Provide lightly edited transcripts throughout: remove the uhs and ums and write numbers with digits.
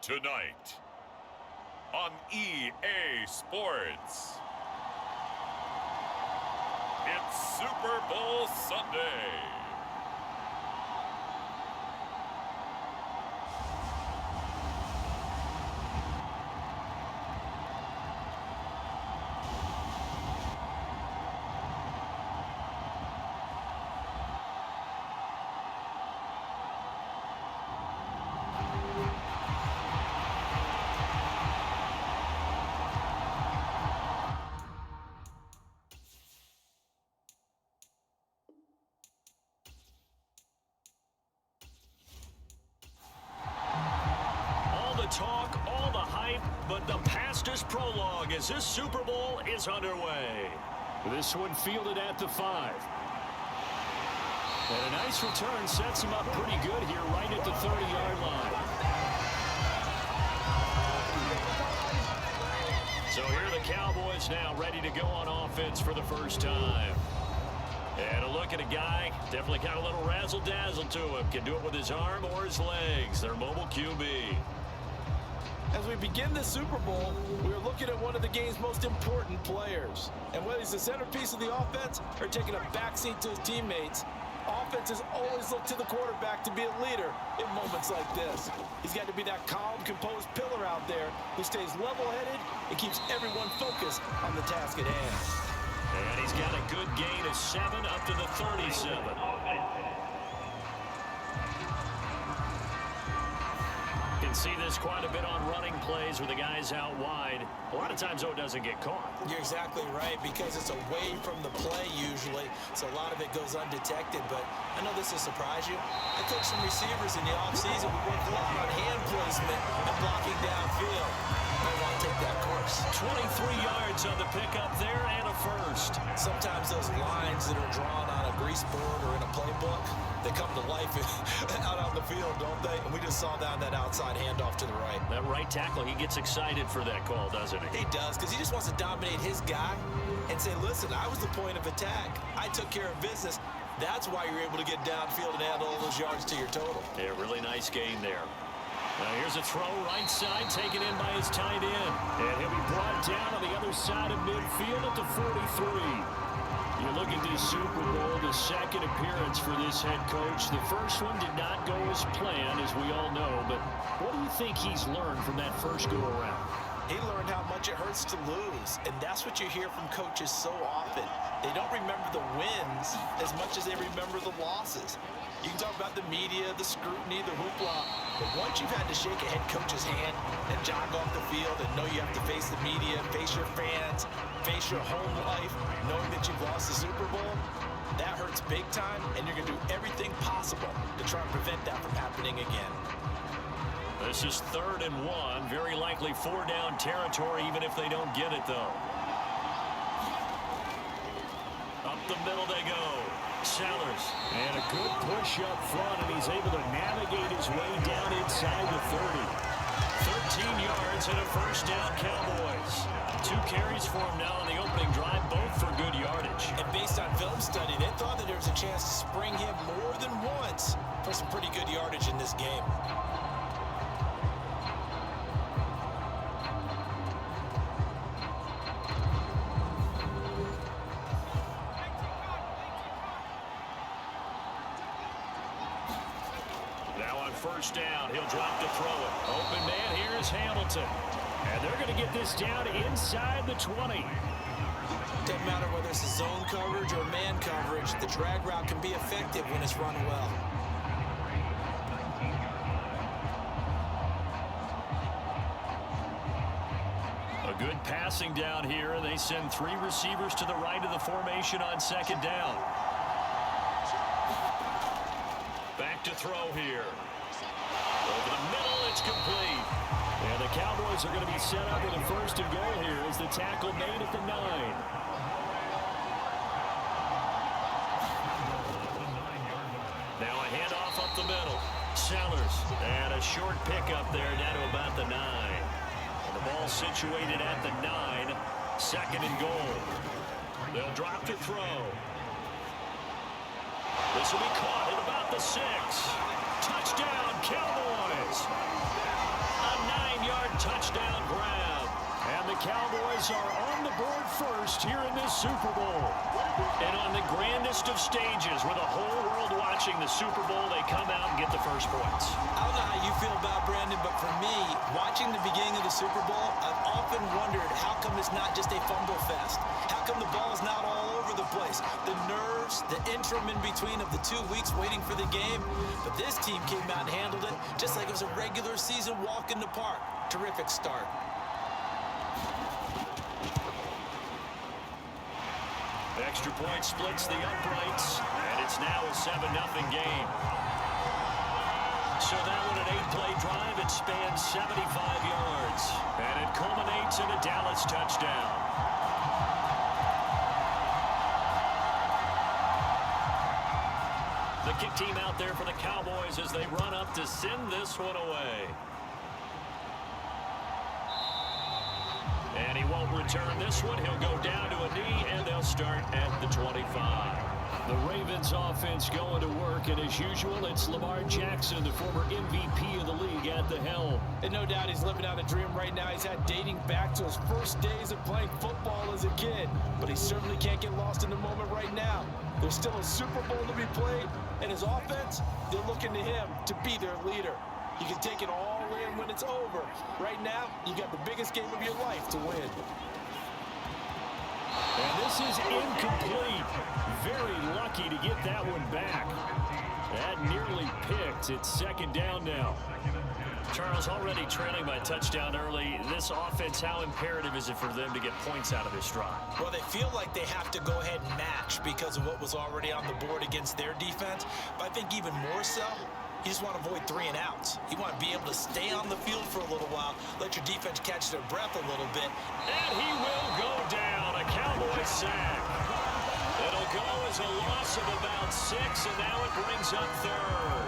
Tonight on EA Sports, it's Super Bowl Sunday. Talk, all the hype, but the past is prologue as this Super Bowl is underway. This one fielded at the 5. And a nice return sets him up pretty good here right at the 30-yard line. So here are the Cowboys now ready to go on offense for the first time. And a look at a guy, definitely got a little razzle-dazzle to him. Can do it with his arm or his legs. Their mobile QB. As we begin the Super Bowl, we're looking at one of the game's most important players. And whether he's the centerpiece of the offense or taking a backseat to his teammates, offenses always look to the quarterback to be a leader in moments like this. He's got to be that calm, composed pillar out there who stays level-headed and keeps everyone focused on the task at hand. And he's got a good gain of 7 up to the 37. See this quite a bit on running plays with the guys out wide. A lot of times, though, it doesn't get caught. You're exactly right, because it's away from the play usually, so a lot of it goes undetected. But I know this will surprise you. I coached some receivers in the offseason. We worked a lot on hand placement and blocking downfield. Might want to take that course. 23 yards on the pickup there and a first. Sometimes those lines that are drawn on a grease board or in a playbook, they come to life out on the field, don't they? And we just saw down that outside handoff to the right. That right tackle, he gets excited for that call, doesn't he? He does, because he just wants to dominate his guy and say, listen, I was the point of attack. I took care of business. That's why you're able to get downfield and add all those yards to your total. Yeah, really nice gain there. Now here's a throw right side, taken in by his tight end. And he'll be brought down on the other side of midfield at the 43. You look at this Super Bowl, the second appearance for this head coach. The first one did not go as planned, as we all know. But what do you think he's learned from that first go-around? He learned how much it hurts to lose, and that's what you hear from coaches so often. They don't remember the wins as much as they remember the losses. You can talk about the media, the scrutiny, the hoopla, but once you've had to shake a head coach's hand and jog off the field and know you have to face the media, face your fans, face your home life, knowing that you've lost the Super Bowl, that hurts big time, and you're going to do everything possible to try and prevent that from happening again. This is 3rd and 1, very likely 4-down territory, even if they don't get it, though. Up the middle they go. Sellers. And a good push up front, and he's able to navigate his way down inside the 30. 13 yards and a first down, Cowboys. 2 carries for him now on the opening drive, both for good yardage. And based on film study, they thought that there was a chance to spring him more than once for some pretty good yardage in this game. First down, he'll drop to throw it. Open man, here's Hamilton. And they're going to get this down inside the 20. Doesn't matter whether it's a zone coverage or man coverage, the drag route can be effective when it's run well. A good passing down here. They send 3 receivers to the right of the formation on 2nd down. Back to throw here. Over the middle, it's complete. And the Cowboys are going to be set up with a 1st and goal here as the tackle made at the 9. Now a handoff up the middle. Sellers. And a short pickup there down to about the 9. And the ball situated at the 9. 2nd and goal. They'll drop to throw. This will be caught at about the 6. Touchdown, Cowboys. A 9-yard touchdown grab. And the Cowboys are on the board first here in this Super Bowl. And on the grandest of stages, with the whole world watching the Super Bowl, they come out and get the first points. I don't know how you feel about Brandon, but for me, watching the beginning of the Super Bowl, I've often wondered how come it's not just a fumble fest? How come the ball is not all over the place? The nerves, the interim in between of the 2 weeks waiting for the game. But this team came out and handled it just like it was a regular season walk in the park. Terrific start. Extra point splits the uprights, and it's now a 7-0 game. So that one, an 8-play drive, it spans 75 yards, and it culminates in a Dallas touchdown. The kick team out there for the Cowboys as they run up to send this one away. And he won't return this one. He'll go down to a knee, and they'll start at the 25. The Ravens offense going to work, and as usual, it's Lamar Jackson, the former MVP of the league, at the helm. And no doubt he's living out a dream right now. He's had dating back to his first days of playing football as a kid. But he certainly can't get lost in the moment right now. There's still a Super Bowl to be played, and his offense, they're looking to him to be their leader. You can take it all in when it's over. Right now, you got the biggest game of your life to win. And this is incomplete. Very lucky to get that one back. That nearly picked. It's second down now. Charles, already trailing by touchdown early. This offense, how imperative is it for them to get points out of this drive? Well, they feel like they have to go ahead and match because of what was already on the board against their defense. But I think even more so, you just want to avoid 3 and outs. You want to be able to stay on the field for a little while, let your defense catch their breath a little bit. And he will go down. A Cowboys sack. It'll go as a loss of about 6, and now it brings up third.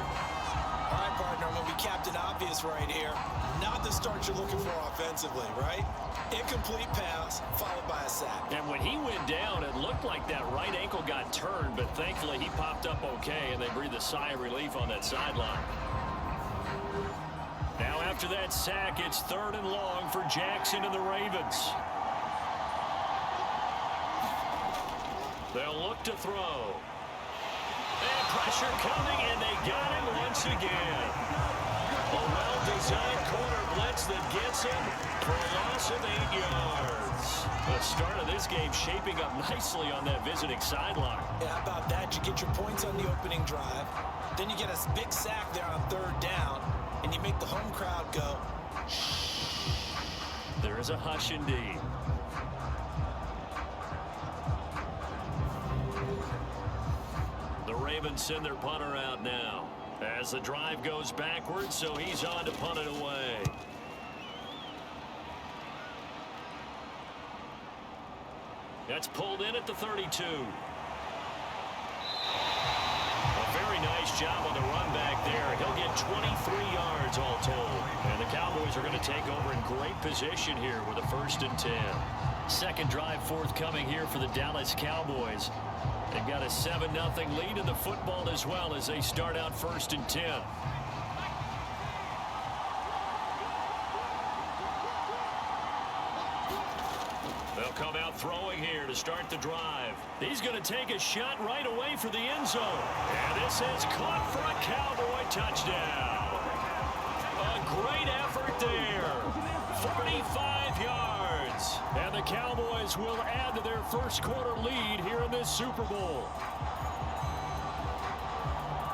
All right, partner, I'm going to be Captain Obvious right here. Not the start you're looking for offensively, right? Incomplete pass, followed by a sack. And when he went down, it looked like that right ankle got turned, but thankfully he popped up okay, and they breathed a sigh of relief on that sideline. Now after that sack, it's 3rd and long for Jackson and the Ravens. They'll look to throw. And pressure coming, and they got him once again. A well-designed corner blitz that gets him for a loss of 8 yards. The start of this game shaping up nicely on that visiting sideline. Yeah, how about that? You get your points on the opening drive. Then you get a big sack there on 3rd down, and you make the home crowd go, shh. There is a hush indeed. The Ravens send their punter out now as the drive goes backwards, so he's on to punt it away. That's pulled in at the 32. A very nice job on the run back there. He'll get 23 yards all told. And the Cowboys are going to take over in great position here with a 1st and 10. Second drive forthcoming here for the Dallas Cowboys. They've got a 7-0 lead in the football as well as they start out 1st and 10. They'll come out throwing here to start the drive. He's going to take a shot right away for the end zone. And this is caught for a Cowboy touchdown. A great effort there. 45 yards. And the Cowboys will add to their first quarter lead here in this Super Bowl.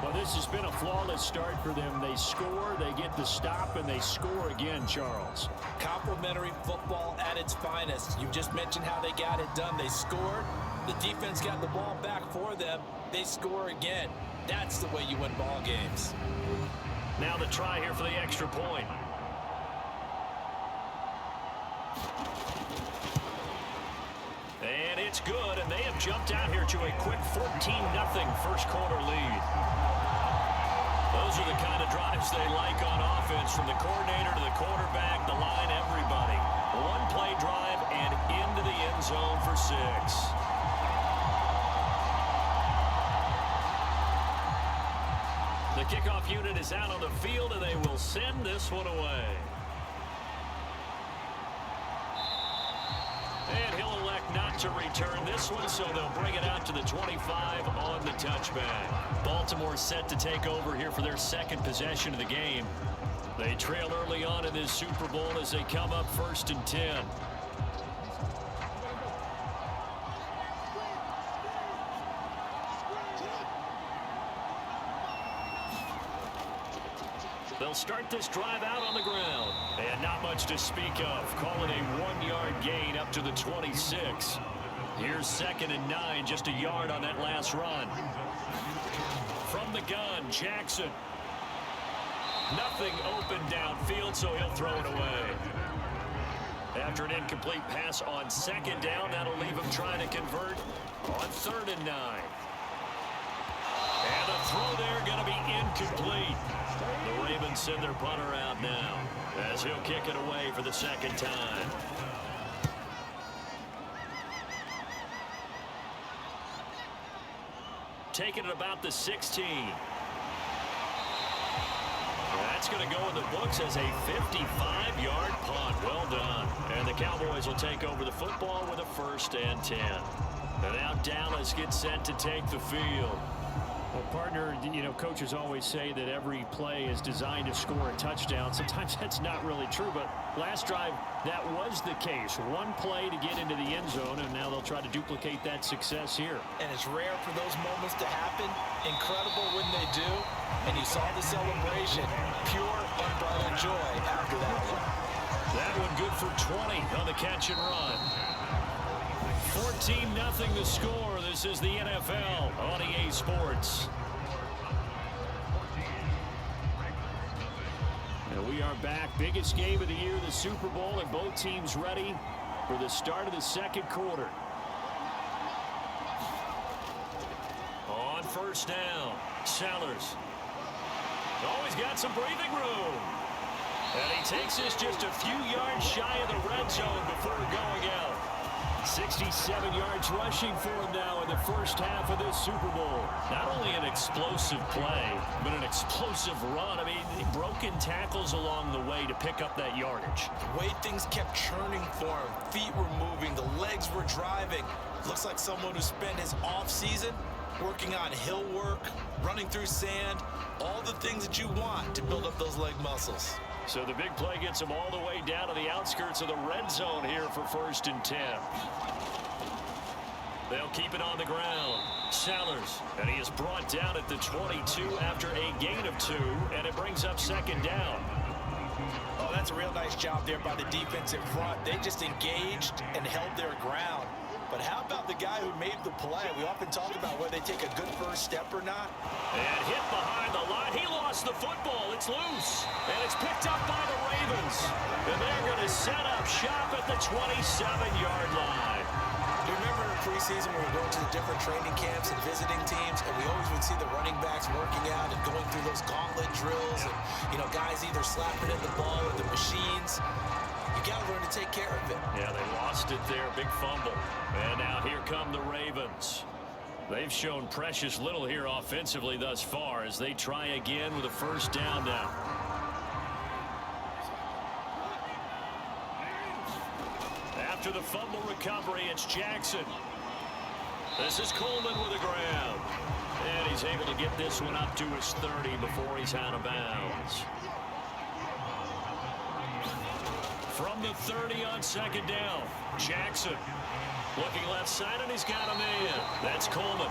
Well, this has been a flawless start for them. They score, they get the stop, and they score again, Charles. Complimentary football at its finest. You just mentioned how they got it done. They scored. The defense got the ball back for them. They score again. That's the way you win ball games. Now the try here for the extra point. And it's good, and they have jumped out here to a quick 14-0 first quarter lead. Those are the kind of drives they like on offense, from the coordinator to the quarterback, the line, everybody. One play drive and into the end zone for 6. The kickoff unit is out on the field, and they will send this one away. to return this one, so they'll bring it out to the 25 on the touchback. Baltimore set to take over here for their second possession of the game. They trail early on in this Super Bowl as they come up 1st and 10. They'll start this drive out on the ground. And not much to speak of. Call it a 1-yard gain up to the 26. Here's 2nd and 9, just a yard on that last run. From the gun, Jackson. Nothing open downfield, so he'll throw it away. After an incomplete pass on 2nd down, that'll leave him trying to convert on 3rd and 9. And the throw there going to be incomplete. The Ravens send their punter out now as he'll kick it away for the 2nd time. Taking it about the 16. That's going to go in the books as a 55-yard punt. Well done. And the Cowboys will take over the football with a 1st and 10. And now Dallas gets set to take the field. Well, partner, coaches always say that every play is designed to score a touchdown. Sometimes that's not really true, but last drive, that was the case. One play to get into the end zone, and now they'll try to duplicate that success here. And it's rare for those moments to happen. Incredible when they do. And you saw the celebration. Pure, unbridled joy after that one. That one good for 20 on the catch and run. 14-0 the score. This is the NFL on EA Sports. And we are back. Biggest game of the year, the Super Bowl, and both teams ready for the start of the 2nd quarter. On 1st down, Sellers. Always got some breathing room. And he takes this just a few yards shy of the red zone before going out. 67 yards rushing for him now in the 1st half of this Super Bowl. Not only an explosive play, but an explosive run. I mean, broken tackles along the way to pick up that yardage. The way things kept churning for him. Feet were moving. The legs were driving. Looks like someone who spent his off-season working on hill work, running through sand, all the things that you want to build up those leg muscles. So the big play gets him all the way down to the outskirts of the red zone here for 1st and 10. They'll keep it on the ground. Sellers, and he is brought down at the 22 after a gain of 2, and it brings up 2nd down. Oh, that's a real nice job there by the defensive front. They just engaged and held their ground. But how about the guy who made the play? We often talk about whether they take a good first step or not. And hit behind the line. He lost the football. It's loose. And it's picked up by the Ravens. And they're going to set up shop at the 27-yard line. You remember in preseason when we were going to the different training camps and visiting teams, and we always would see the running backs working out and going through those gauntlet drills, and, guys either slapping at the ball or the machines. You got to learn to take care of it. Yeah, they lost it there. Big fumble. And now here come the Ravens. They've shown precious little here offensively thus far as they try again with a 1st down now. After the fumble recovery, it's Jackson. This is Coleman with the ground. And he's able to get this one up to his 30 before he's out of bounds. From the 30 on 2nd down, Jackson looking left side, and he's got a man. That's Coleman.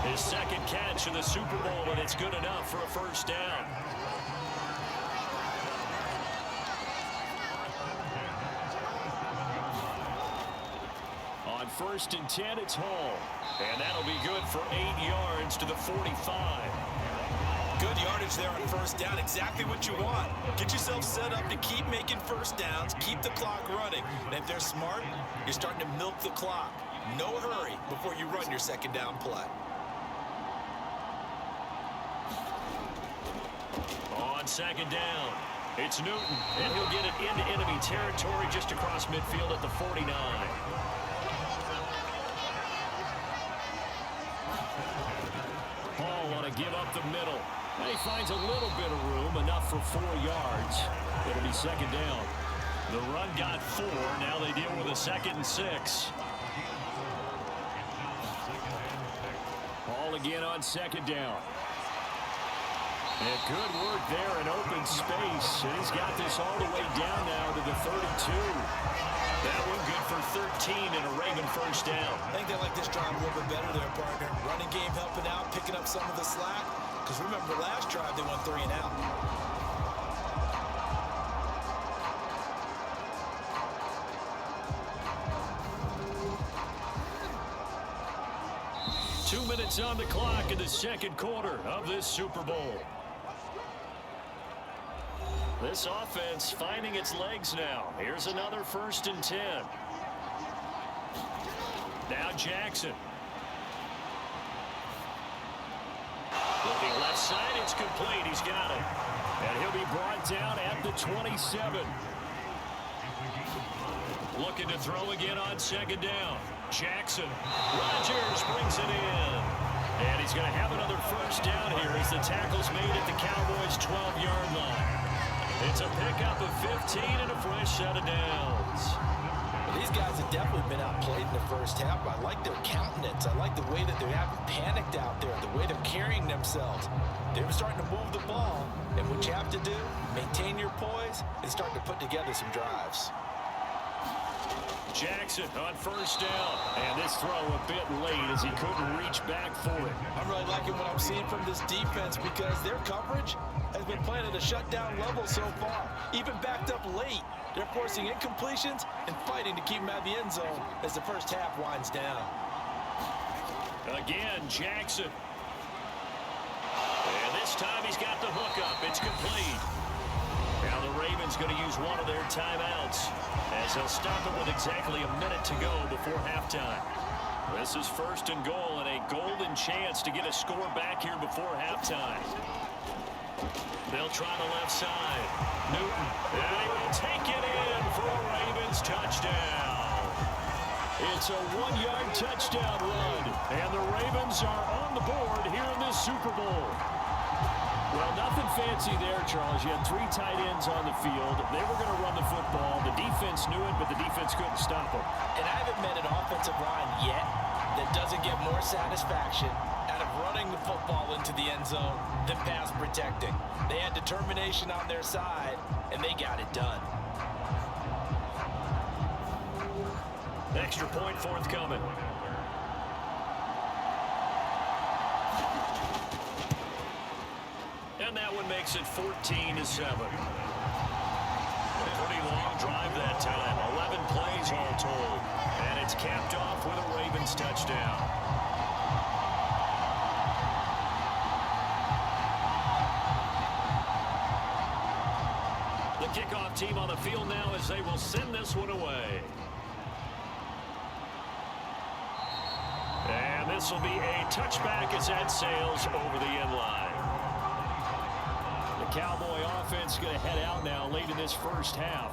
His 2nd catch in the Super Bowl, and it's good enough for a 1st down. On 1st and 10, it's Hall. And that'll be good for 8 yards to the 45. Good yardage there on 1st down. Exactly what you want. Get yourself set up to keep making 1st downs, keep the clock running. And if they're smart, you're starting to milk the clock. No hurry before you run your 2nd down play. On 2nd down, it's Newton, and he'll get it into enemy territory just across midfield at the 49. Hall want to give up the middle. And he finds a little bit of room, enough for 4 yards. It'll be 2nd down. The run got 4. Now they deal with a 2nd and 6. again on second down. And good work there in open space. And he's got this all the way down now to the 32. That one good for 13 and a Raven first down. I think they like this drive a little bit better there, partner. Running game helping out, picking up some of the slack. Because remember, last drive they went 3 and out. Two minutes on the clock in the second quarter of this Super Bowl. This offense finding its legs now. Here's another 1st and 10. Now Jackson. Looking left side, it's complete. He's got it. And he'll be brought down at the 27. Looking to throw again on second down. Jackson. Rodgers brings it in. And he's going to have another first down here as the tackle's made at the Cowboys' 12-yard line. It's a pickup of 15 and a fresh set of downs. Well, these guys have definitely been outplayed in the first half. I like their countenance. I like the way that they haven't panicked out there, the way they're carrying themselves. They're starting to move the ball. And what you have to do, maintain your poise and start to put together some drives. Jackson on first down. And this throw a bit late as he couldn't reach back for it. I'm really liking what I'm seeing from this defense because their coverage has been playing at a shutdown level so far. Even backed up late, they're forcing incompletions and fighting to keep them out of the end zone as the first half winds down. Again, Jackson. And this time he's got the hook up. It's complete. Now the Ravens going to use one of their timeouts as they'll stop it with exactly a minute to go before halftime. This is 1st and goal and a golden chance to get a score back here before halftime. They'll try the left side. Newton. And he will take it in for a Ravens touchdown. It's a 1-yard touchdown run. And the Ravens are on the board here in this Super Bowl. Well, nothing fancy there, Charles. You had 3 tight ends on the field. They were going to run the football. The defense knew it, but the defense couldn't stop them. And I haven't met an offensive line yet that doesn't get more satisfaction out of running the football into the end zone than pass protecting. They had determination on their side, and they got it done. Extra point forthcoming. And that one makes it 14-7. A pretty long drive that time. 11 plays all told. And it's capped off with a Ravens touchdown. The kickoff team on the field now as they will send this one away. And this will be a touchback as that sails over the end line. The Cowboy offense going to head out now late in this first half.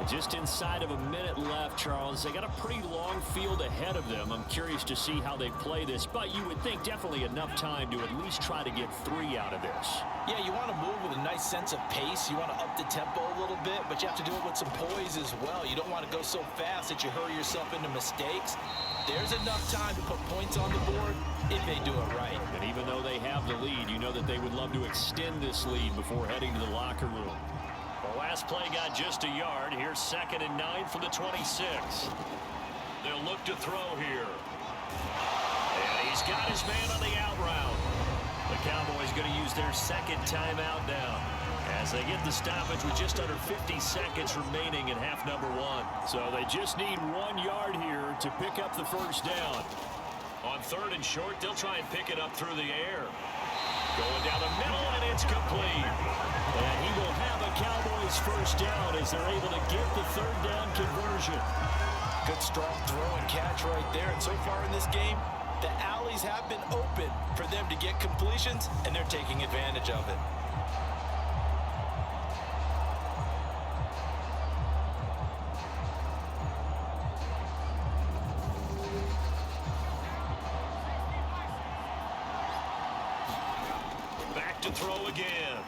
Just inside of a minute left, Charles. They got a pretty long field ahead of them. I'm curious to see how they play this, but you would think definitely enough time to at least try to get 3 out of this. Yeah, you want to move with a nice sense of pace. You want to up the tempo a little bit, but you have to do it with some poise as well. You don't want to go so fast that you hurry yourself into mistakes. There's enough time to put points on the board if they do it right. And even though they have the lead, you know that they would love to extend this lead before heading to the locker room. The last play got just a yard. Here's 2nd and 9 from the 26. They'll look to throw here. And he's got his man on the out route. The Cowboys going to use their 2nd timeout now as they get the stoppage with just under 50 seconds remaining in half number 1. So they just need 1 yard here to pick up the first down. On 3rd and short, they'll try and pick it up through the air. Going down the middle, and it's complete. And he will have a Cowboys first down as they're able to get the 3rd down conversion. Good strong throw and catch right there. And so far in this game, the alleys have been open for them to get completions, and they're taking advantage of it. Back to throw again.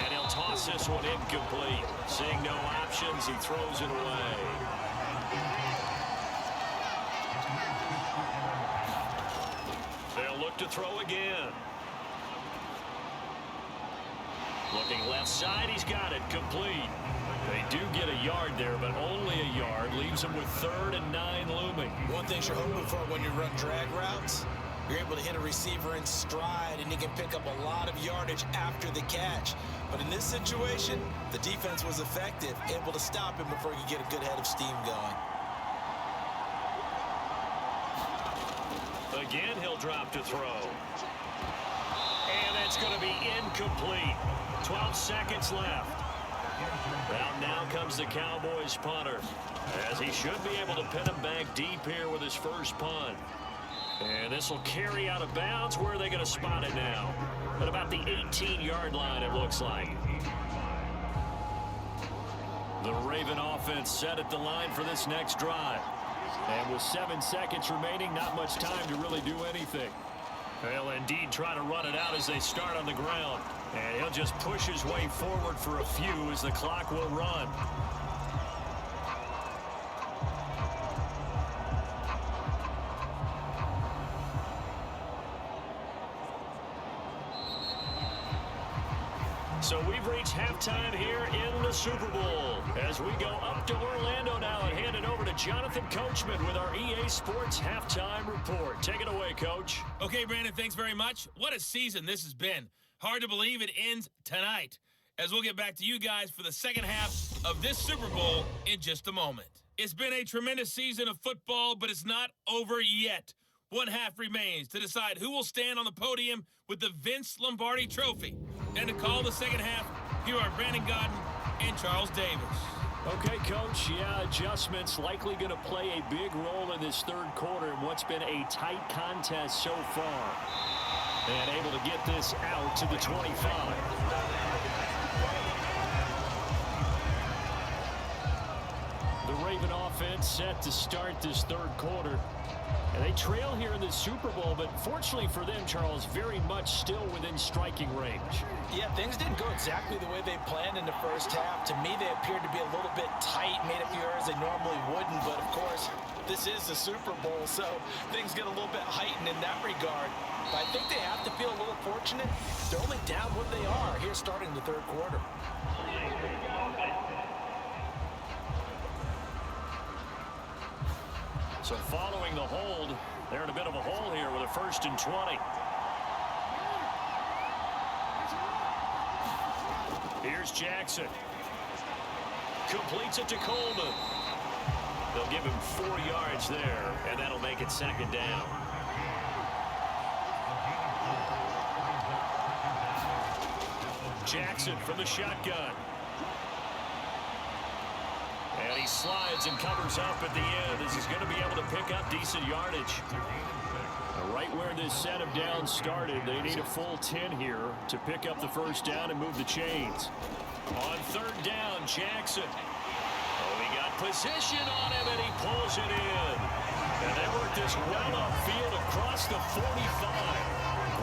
And he'll toss this one incomplete. Seeing no options, he throws it away. to throw again. Looking left side, he's got it, complete. They do get a yard there, but only a yard. Leaves them with 3rd and 9 looming. One thing you're hoping for when you run drag routes, you're able to hit a receiver in stride, and he can pick up a lot of yardage after the catch. But in this situation, the defense was effective, able to stop him before he could get a good head of steam going. Again, he'll drop to throw. And that's going to be incomplete. 12 seconds left. Well, now comes the Cowboys punter, as he should be able to pin him back deep here with his first punt. And this will carry out of bounds. Where are they going to spot it now? At about the 18-yard line, it looks like. The Raven offense set at the line for this next drive. And with 7 seconds remaining, not much time to really do anything. They'll indeed try to run it out as they start on the ground. And he'll just push his way forward for a few as the clock will run. So we've reached halftime here in the Super Bowl as we go up to Orlando now and hand it over to Jonathan Coachman with our EA Sports Halftime Report. Take it away, Coach. Okay, Brandon, thanks very much. What a season this has been. Hard to believe it ends tonight, as we'll get back to you guys for the second half of this Super Bowl in just a moment. It's been a tremendous season of football, but it's not over yet. One half remains to decide who will stand on the podium with the Vince Lombardi Trophy. And to call the second half, here are Brandon Godden and Charles Davis. Okay, Coach, yeah, adjustments likely going to play a big role in this third quarter in what's been a tight contest so far. And able to get this out to the 25. The Raven offense set to start this third quarter. And they trail here in the Super Bowl, but fortunately for them, Charles, very much still within striking range. Yeah, things didn't go exactly the way they planned in the first half. To me, they appeared to be a little bit tight, made a few errors they normally wouldn't. But, of course, this is the Super Bowl, so things get a little bit heightened in that regard. But I think they have to feel a little fortunate. They're only down what they are here starting the third quarter. So following the hold, they're in a bit of a hole here with a 1st and 20. Here's Jackson. Completes it to Coleman. They'll give him 4 yards there, and that'll make it 2nd down. Jackson from the shotgun. And he slides and covers up at the end as he's going to be able to pick up decent yardage. Right where this set of downs started, they need a full 10 here to pick up the first down and move the chains. On 3rd down, Jackson. Oh, he got position on him, and he pulls it in. And they work this well upfield across the 45.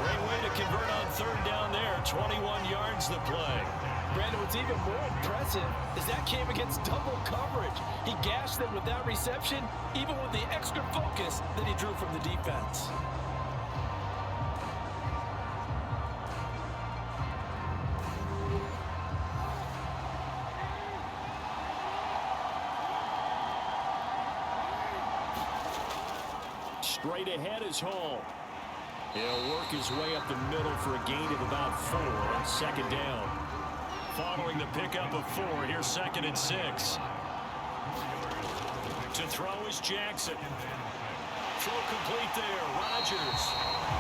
Great way to convert on 3rd down there. 21 yards the play. Brandon, what's even more impressive is that came against double coverage. He gashed them with that reception, even with the extra focus that he drew from the defense. Straight ahead is Hall. He'll work his way up the middle for a gain of about 4 on 2nd down. Following the pickup of 4, here's 2nd and 6. To throw is Jackson. Throw complete there, Rodgers.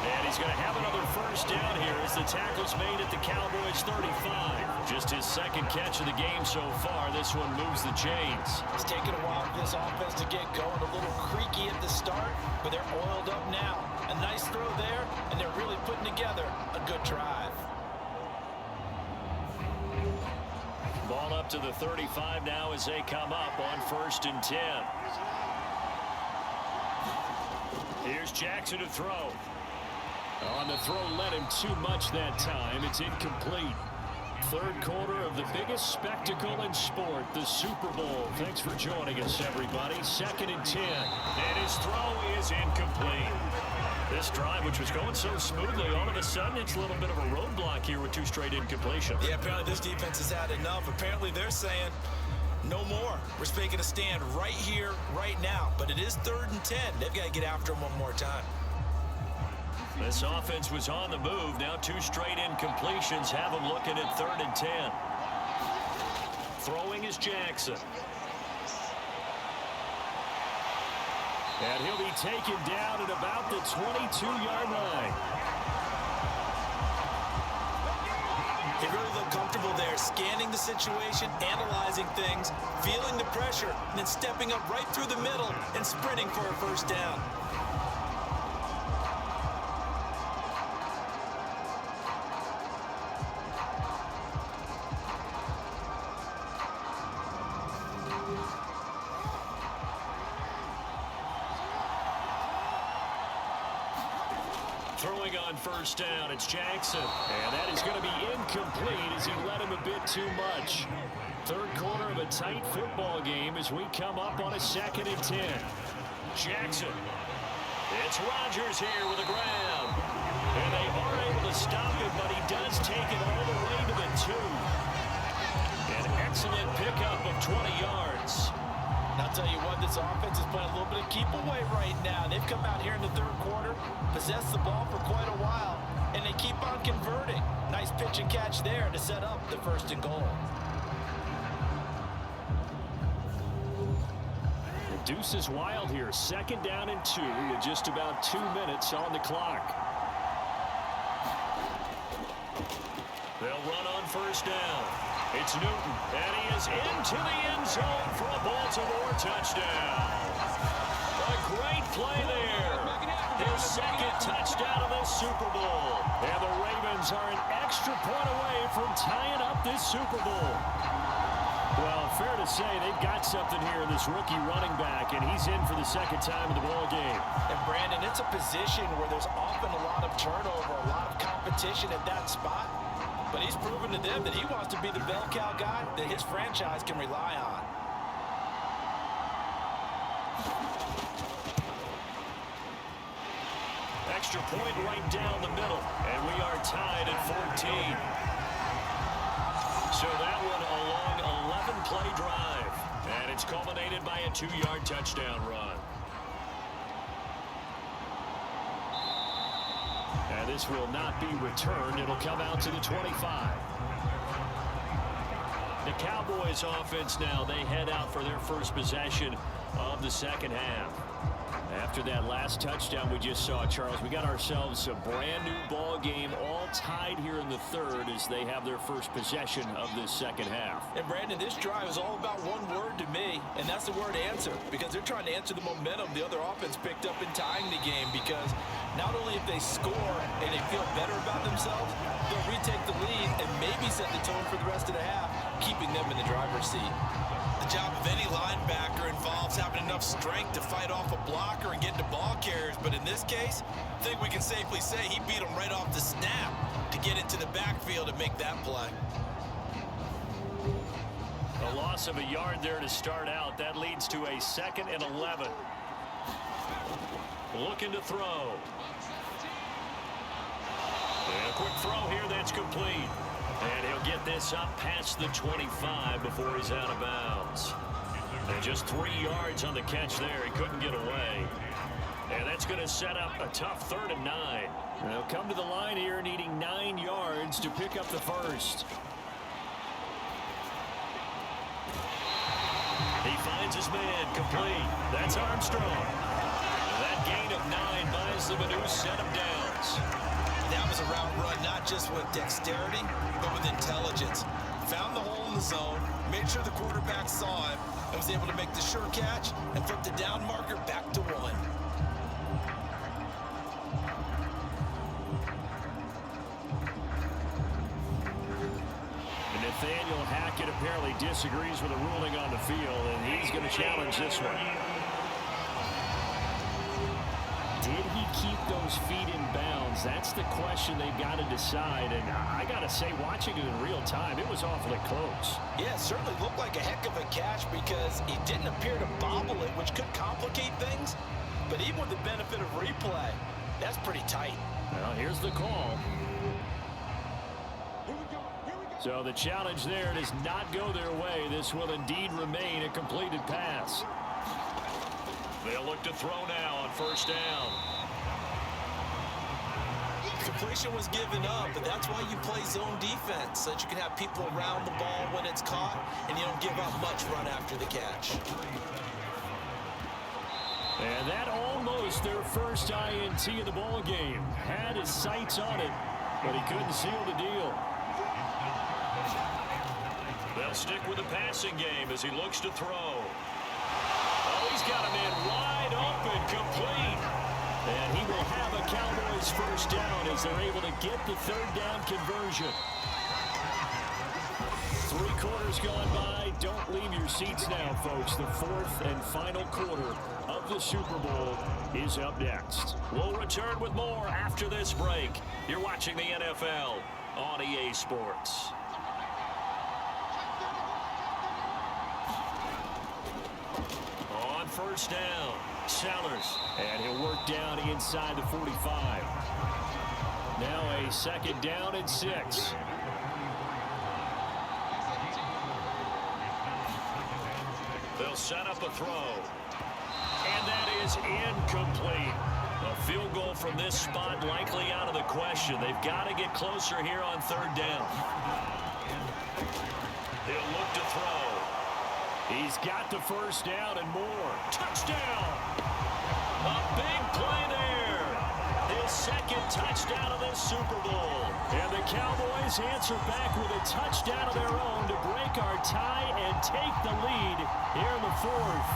And he's going to have another first down here as the tackle's made at the Cowboys 35. Just his 2nd catch of the game so far. This one moves the chains. It's taken a while for this offense to get going, a little creaky at the start, but they're oiled up now. A nice throw there, and they're really putting together a good drive. Ball up to the 35 now as they come up on 1st and 10. Here's Jackson to throw. On the throw, led him too much that time. It's incomplete. Third quarter of the biggest spectacle in sport, the Super Bowl. Thanks for joining us, everybody. 2nd and 10. And his throw is incomplete. This drive, which was going so smoothly, all of a sudden it's a little bit of a roadblock here with 2 straight incompletions. Yeah, apparently this defense has had enough. Apparently they're saying, no more. We're making a stand right here, right now. But it is 3rd and 10. They've got to get after him one more time. This offense was on the move. Now 2 straight incompletions have them looking at 3rd and 10. Throwing is Jackson. And he'll be taken down at about the 22-yard line. He really looked comfortable there, scanning the situation, analyzing things, feeling the pressure, and then stepping up right through the middle and sprinting for a first down. Throwing on first down, it's Jackson. And that is going to be incomplete as he led him a bit too much. Third quarter of a tight football game as we come up on a 2nd and 10. Jackson. It's Rodgers here with the grab. And they are able to stop him, but he does take it all the way to the 2. An excellent pickup of 20 yards. And I'll tell you what, this offense is playing a little bit of keep away right now. They've come out here in the 3rd quarter, possessed the ball for quite a while, and they keep on converting. Nice pitch and catch there to set up the 1st and goal. The deuce is wild here. 2nd down and 2 with just about 2 minutes on the clock. They'll run on first down. It's Newton, and he is into the end zone for a Baltimore touchdown. A great play there. Their 2nd touchdown of the Super Bowl. And the Ravens are an extra point away from tying up this Super Bowl. Well, fair to say they've got something here in this rookie running back, and he's in for the 2nd time in the ball game. And Brandon, it's a position where there's often a lot of turnover, a lot of competition at that spot. But he's proven to them that he wants to be the bell cow guy that his franchise can rely on. Extra point right down the middle, and we are tied at 14. So that one a long 11-play drive, and it's culminated by a 2-yard touchdown run. And this will not be returned. It'll come out to the 25. The Cowboys offense now, they head out for their first possession of the 2nd half. After that last touchdown we just saw, Charles, we got ourselves a brand new ball game, all tied here in the 3rd as they have their first possession of this 2nd half. And Brandon, this drive is all about one word to me, and that's the word answer, because they're trying to answer the momentum the other offense picked up in tying the game, because not only if they score and they feel better about themselves, they'll retake the lead and maybe set the tone for the rest of the half, keeping them in the driver's seat. The job of any linebacker involves having enough strength to fight off a blocker and get into ball carriers, but in this case, I think we can safely say he beat him right off the snap to get into the backfield and make that play. A loss of a yard there to start out. That leads to a 2nd and 11. Looking to throw. And a quick throw here that's complete. And he'll get this up past the 25 before he's out of bounds. And just 3 yards on the catch there. He couldn't get away. And that's going to set up a tough 3rd and 9. They'll come to the line here needing 9 yards to pick up the first. He finds his man complete. That's Armstrong. That gain of 9 buys them a new set of downs. That was a route run, not just with dexterity, but with intelligence. Found the hole in the zone, made sure the quarterback saw it, and was able to make the sure catch and flip the down marker back to 1. And Nathaniel Hackett apparently disagrees with the ruling on the field, and he's going to challenge this one. did he keep those feet in bounds? That's the question they've got to decide. And I got to say, watching it in real time, it was awfully close. Yeah, it certainly looked like a heck of a catch because he didn't appear to bobble it, which could complicate things. But even with the benefit of replay, that's pretty tight. Well, here's the call. So the challenge there does not go their way. This will indeed remain a completed pass. They'll look to throw now on first down. Completion was given up, but that's why you play zone defense, so that you can have people around the ball when it's caught, and you don't give up much run after the catch. And that almost their first INT of the ball game. Had his sights on it, but he couldn't seal the deal. They'll stick with the passing game as he looks to throw. Oh, he's got him in wide open, complete. And he will have a Cowboys first down as they're able to get the third down conversion. 3 quarters gone by. Don't leave your seats now, folks. The fourth and final quarter of the Super Bowl is up next. We'll return with more after this break. You're watching the NFL on EA Sports. On first down, Sellers. And he'll work down inside the 45. Now a second down and 6. They'll set up a throw. And that is incomplete. A field goal from this spot likely out of the question. They've got to get closer here on third down. They'll look to throw. He's got the first down and more. Touchdown! A big play there. His second touchdown of this Super Bowl. And the Cowboys answer back with a touchdown of their own to break our tie and take the lead here in the fourth.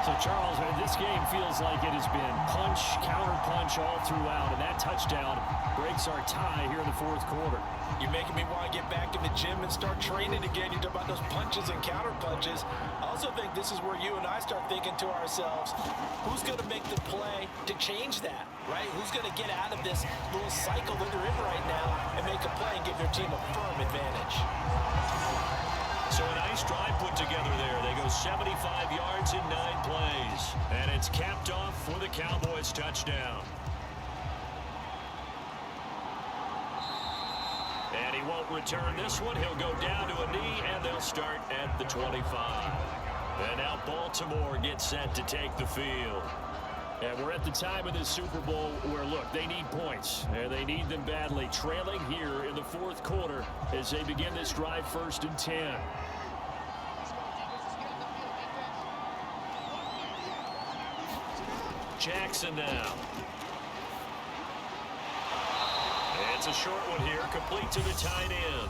So, Charles, this game feels like it has been punch, counter-punch all throughout, and that touchdown breaks our tie here in the fourth quarter. You're making me want to get back in the gym and start training again. You talk about those punches and counter-punches. I also think this is where you and I start thinking to ourselves, who's going to make the play to change that, right? Who's going to get out of this little cycle that they're in right now and make a play and give their team a firm advantage? So a nice drive put together there. They go 75 yards in 9 plays. And it's capped off for the Cowboys touchdown. And he won't return this one. He'll go down to a knee, and they'll start at the 25. And now Baltimore gets set to take the field. And we're at the time of this Super Bowl where, look, they need points. And they need them badly. Trailing here in the fourth quarter as they begin this drive 1st and 10. Jackson now. It's a short one here, complete to the tight end.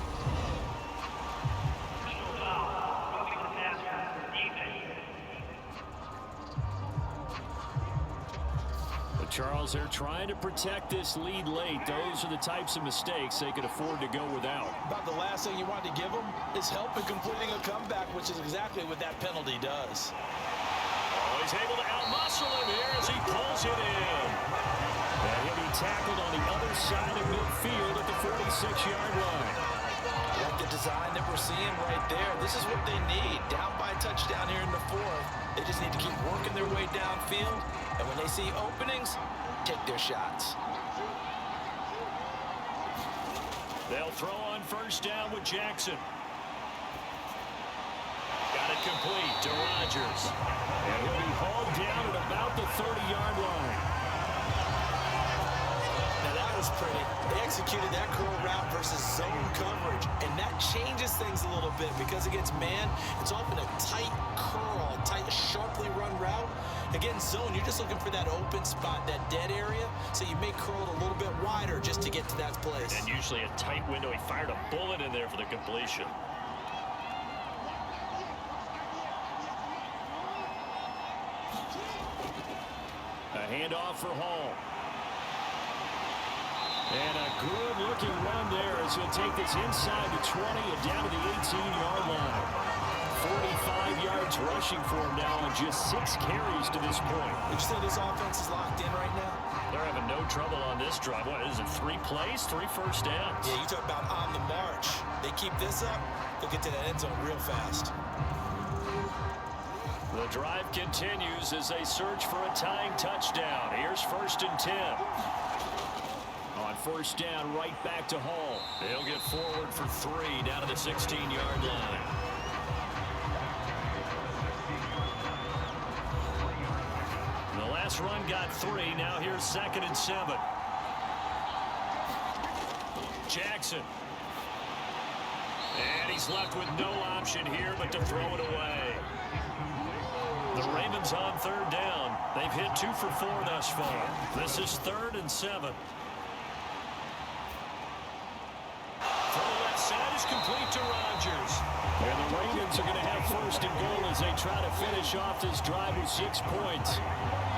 But Charles, they're trying to protect this lead late. Those are the types of mistakes they could afford to go without. About the last thing you want to give them is help in completing a comeback, which is exactly what that penalty does. Oh, he's able to out-muscle him here as he pulls it in. And he'll be tackled on the other side of midfield at the 46-yard line. Like the design that we're seeing right there. This is what they need. Down by a touchdown here in the fourth. They just need to keep working their way downfield. And when they see openings, take their shots. They'll throw on first down with Jackson. Got it complete to Rodgers. And he'll be hauled down at about the 30-yard line. Now that was pretty. They executed that curl route versus zone coverage, and that changes things a little bit because against man, it's often a tight curl, tight, sharply run route. Against zone, you're just looking for that open spot, that dead area, so you may curl it a little bit wider just to get to that place. And usually a tight window. He fired a bullet in there for the completion. A handoff for Hall. And a good-looking run there as he'll take this inside the 20 and down to the 18-yard line. 45 yards yards rushing for him now on just 6 carries to this point. Would you say this offense is locked in right now? They're having no trouble on this drive. What is it, 3 plays, 3 first downs? Yeah, you talk about on the march. They keep this up, they'll get to that end zone real fast. The drive continues as they search for a tying touchdown. Here's 1st and 10. On 1st down, right back to Hall. They'll get forward for 3 down to the 16-yard line. The last run got 3. Now here's 2nd and 7. Jackson. And he's left with no option here but to throw it away. The Ravens on 3rd down. They've hit 2 for 4 thus far. This is 3rd and 7. Is complete to Rodgers. And the Ravens are going to have 1st and goal as they try to finish off this drive with 6 points.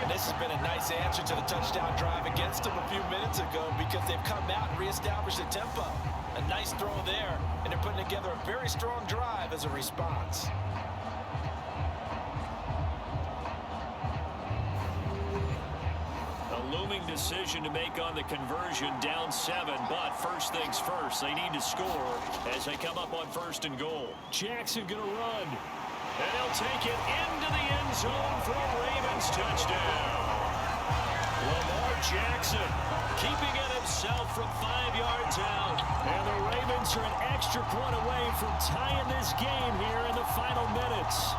And this has been a nice answer to the touchdown drive against them a few minutes ago because they've come out and reestablished the tempo. A nice throw there, and they're putting together a very strong drive as a response. Looming decision to make on the conversion, down 7, but first things first, they need to score as they come up on 1st and goal. Jackson going to run, and he'll take it into the end zone for a Ravens touchdown. Lamar Jackson keeping it himself from 5 yards out, and the Ravens are an extra point away from tying this game here in the final minutes.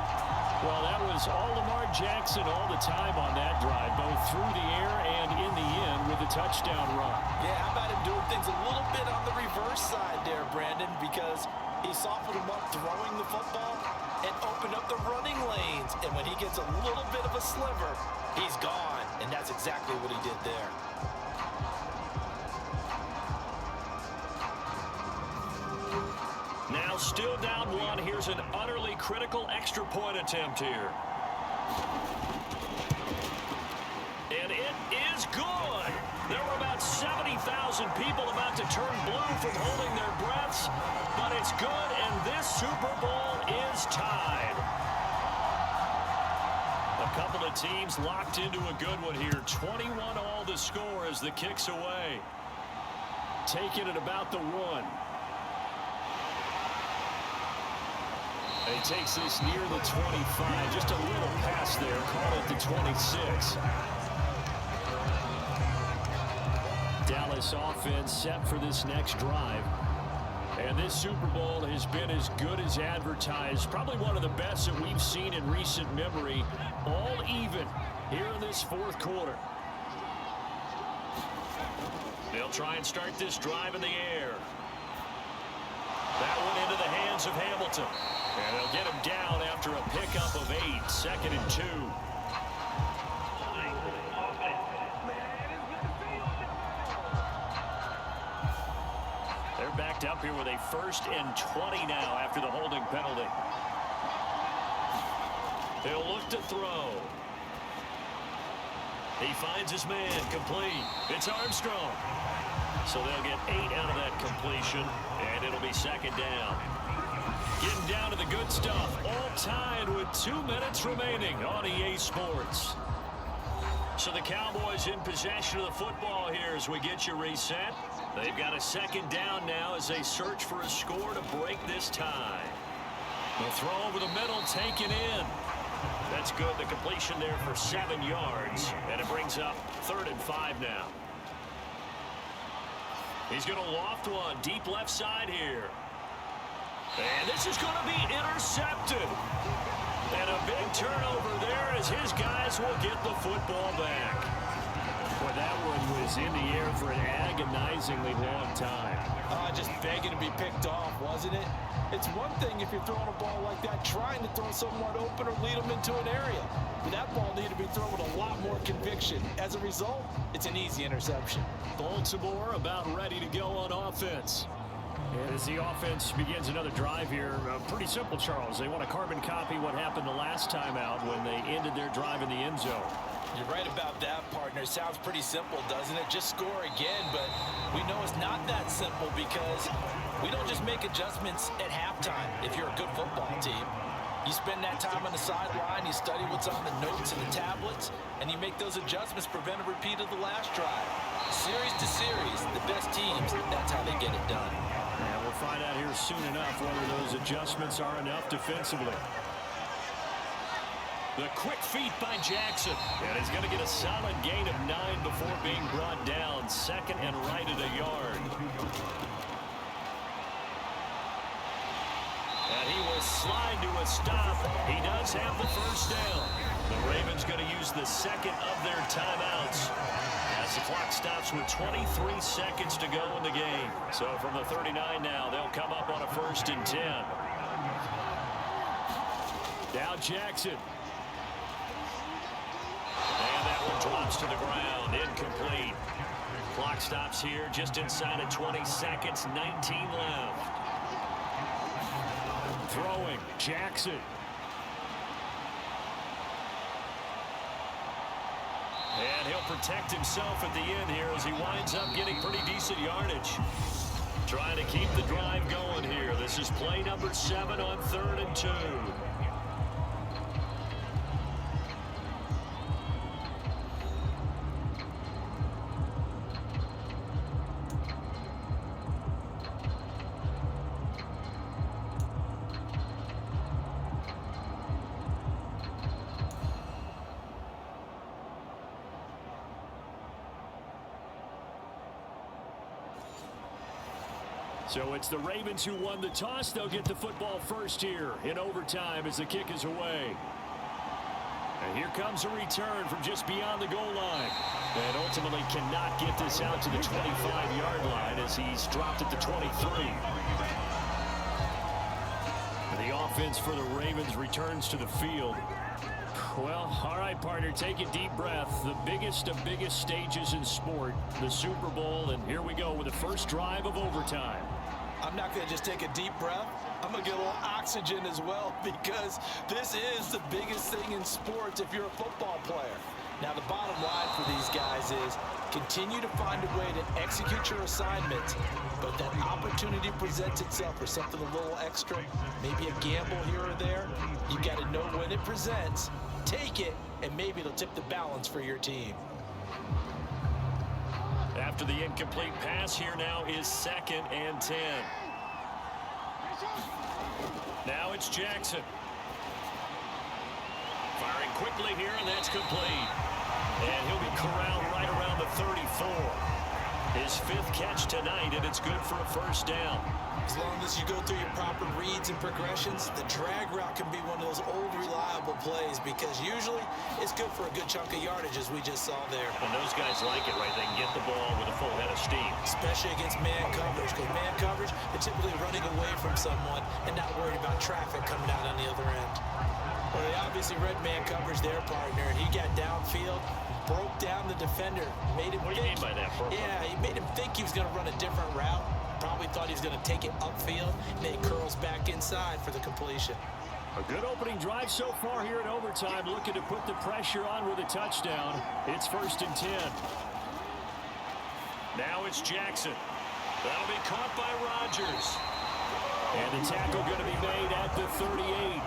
Well, that was all Lamar Jackson all the time on that drive, both through the air and in the end with a touchdown run. Yeah, how about him doing things a little bit on the reverse side there, Brandon, because he softened him up throwing the football and opened up the running lanes. And when he gets a little bit of a sliver, he's gone. And that's exactly what he did there. Now still down 1. Here's an utterly critical extra point attempt here. And it is good. There were about 70,000 people about to turn blue from holding their breaths, but it's good, and this Super Bowl is tied. A couple of teams locked into a good one here. 21 all to score as the kick's away. Taking it about the 1. He takes this near the 25. Just a little pass there. Call it the 26. Dallas offense set for this next drive. And this Super Bowl has been as good as advertised. Probably one of the best that we've seen in recent memory. All even here in this 4th quarter. They'll try and start this drive in the air. That one into the hands of Hamilton. And they'll get him down after a pickup of 8. 2nd and 2. They're backed up here with a 1st and 20 now after the holding penalty. They'll look to throw. He finds his man complete. It's Armstrong. So they'll get 8 out of that completion, and it'll be 2nd down. Getting down to the good stuff. All tied with 2 minutes remaining on EA Sports. So the Cowboys in possession of the football here as we get you reset. They've got a 2nd down now as they search for a score to break this tie. The throw over the middle taken in. That's good. The completion there for 7 yards. And it brings up 3rd and 5 now. He's going to loft one deep left side here. And this is going to be intercepted. And a big turnover there as his guys will get the football back. Boy, that one was in the air for an agonizingly long time. Just begging to be picked off, wasn't it? It's one thing if you're throwing a ball like that, trying to throw someone open or lead them into an area. But that ball needed to be thrown with a lot more conviction. As a result, it's an easy interception. Baltimore about ready to go on offense. And as the offense begins another drive here, pretty simple, Charles. They want to carbon copy what happened the last time out when they ended their drive in the end zone. You're right about that, partner. Sounds pretty simple, doesn't it? Just score again, but we know it's not that simple because we don't just make adjustments at halftime if you're a good football team. You spend that time on the sideline, you study what's on the notes and the tablets, and you make those adjustments to prevent a repeat of the last drive. Series to series, the best teams, that's how they get it done. And we'll find out here soon enough whether those adjustments are enough defensively. The quick feet by Jackson. And he's going to get a solid gain of 9 before being brought down. Second and right at a yard. And he will slide to a stop. He does have the first down. The Ravens going to use the second of their timeouts as the clock stops with 23 seconds to go in the game. So from the 39 now, they'll come up on a 1st and 10. Now Jackson. And that one drops to the ground. Incomplete. Clock stops here just inside of 20 seconds. 19 left. Throwing. Jackson. And he'll protect himself at the end here as he winds up getting pretty decent yardage. Trying to keep the drive going here. This is play number 7 on 3rd and 2. So it's the Ravens who won the toss. They'll get the football first here in overtime as the kick is away. And here comes a return from just beyond the goal line. And ultimately cannot get this out to the 25-yard line as he's dropped at the 23. And the offense for the Ravens returns to the field. Well, all right, partner, take a deep breath. The biggest of biggest stages in sport, the Super Bowl, and here we go with the first drive of overtime. I'm not going to just take a deep breath. I'm going to get a little oxygen as well because this is the biggest thing in sports if you're a football player. Now, the bottom line for these guys is continue to find a way to execute your assignments, but that opportunity presents itself for something a little extra, maybe a gamble here or there. You got to know when it presents, take it, and maybe it'll tip the balance for your team. After the incomplete pass, here now is 2nd and 10. Now it's Jackson. Firing quickly here, and that's complete. And he'll be corralled right around the 34. His 5th catch tonight, and it's good for a first down. As long as you go through your proper reads and progressions, the drag route can be one of those old reliable plays because usually it's good for a good chunk of yardage as we just saw there. And those guys like it, right? They can get the ball with a full head of steam. Especially against man coverage, because man coverage, they're typically running away from someone and not worried about traffic coming out on the other end. Well, they obviously read man coverage their partner, and he got downfield, broke down the defender, made him What do you mean by that, Purple? Yeah, he made him think he was going to run a different route. Probably thought he was going to take it upfield, and then he curls back inside for the completion. A good opening drive so far here in overtime, looking to put the pressure on with a touchdown. It's 1st and 10. Now it's Jackson. That'll be caught by Rodgers. And the tackle going to be made at the 38.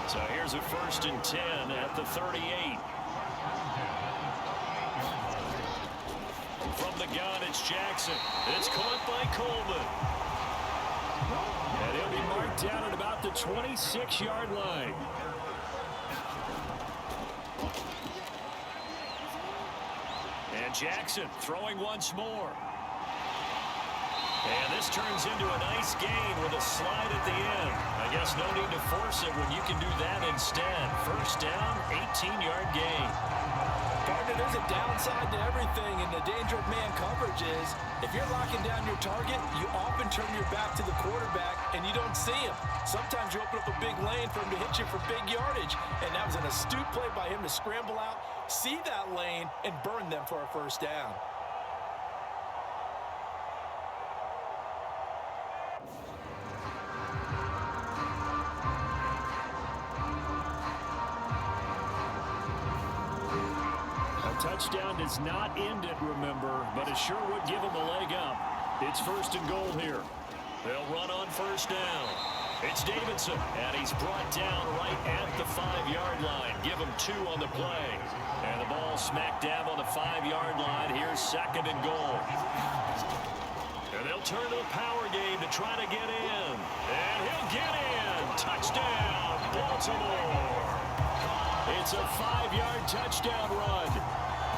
So here's a 1st and 10 at the 38. From the gun, it's Jackson. It's caught by Coleman. And he'll be marked down at about the 26-yard line. And Jackson throwing once more. And this turns into a nice gain with a slide at the end. I guess no need to force it when you can do that instead. First down, 18-yard gain. Partner, there's a downside to everything, and the danger of man coverage is if you're locking down your target, you often turn your back to the quarterback and you don't see him. Sometimes you open up a big lane for him to hit you for big yardage, and that was an astute play by him to scramble out, see that lane, and burn them for a first down. Touchdown does not end it, remember, but it sure would give them a leg up. It's 1st and goal here. They'll run on 1st down. It's Davidson, and he's brought down right at the 5-yard line. Give him 2 on the play. And the ball smack dab on the 5-yard line. Here's 2nd and goal. And they'll turn to the power game to try to get in. And he'll get in. Touchdown, Baltimore. It's a 5-yard touchdown run.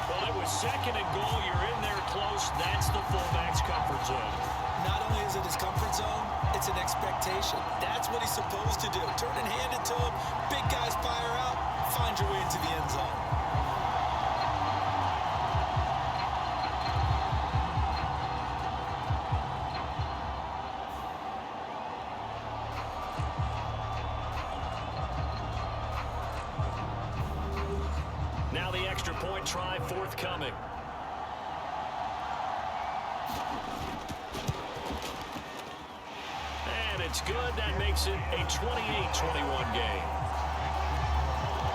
Well, it was 2nd and goal. You're in there close. That's the fullback's comfort zone. Not only is it his comfort zone, it's an expectation. That's what he's supposed to do. Turn and hand it to him. Big guys fire out. Find your way into the end zone. Now the extra point try forthcoming. And it's good. That makes it a 28-21 game.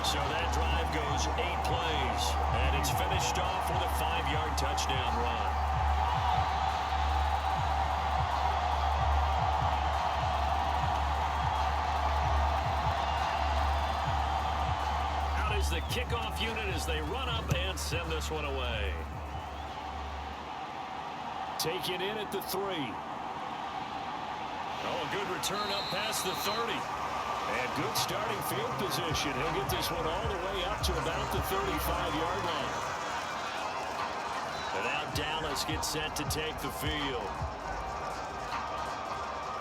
So that drive goes 8 plays. And it's finished off with a 5-yard touchdown run. Out is the kickoff unit as they run up and send this one away. Taken in at the 3. Oh, a good return up past the 30. And good starting field position. He'll get this one all the way up to about the 35-yard line. And now Dallas gets set to take the field.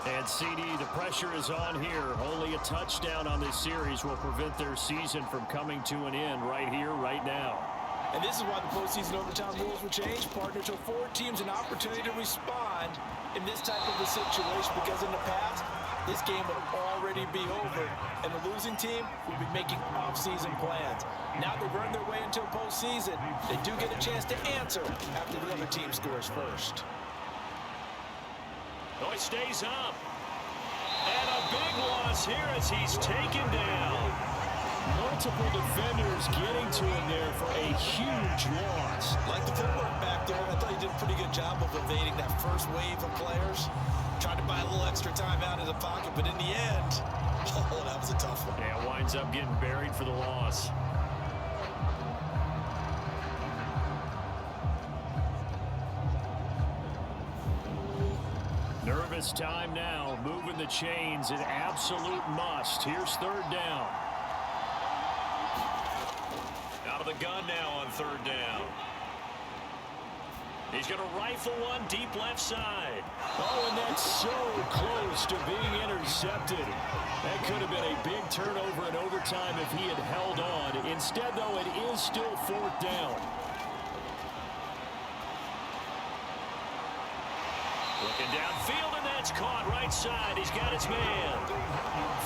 And CD, the pressure is on here. Only a touchdown on this series will prevent their season from coming to an end right here, right now. And this is why the postseason overtime rules were changed, partner, to afford teams an opportunity to respond in this type of a situation, because in the past, this game would already be over, and the losing team would be making off-season plans. Now they've earned their way into a postseason. They do get a chance to answer after the other team scores first. Oh, it stays up. And a big loss here as he's taken down. Multiple defenders getting to him there for a huge loss. Like the footwork back there, I thought he did a pretty good job of evading that first wave of players. Tried to buy a little extra time out of the pocket, but in the end, oh, that was a tough one. Yeah, winds up getting buried for the loss. Nervous time now, moving the chains, an absolute must. Here's 3rd down. Out of the gun now on 3rd down. He's going to rifle one deep left side. Oh, and that's so close to being intercepted. That could have been a big turnover in overtime if he had held on. Instead, though, it is still 4th down. Looking downfield, and that's caught right side. He's got his man.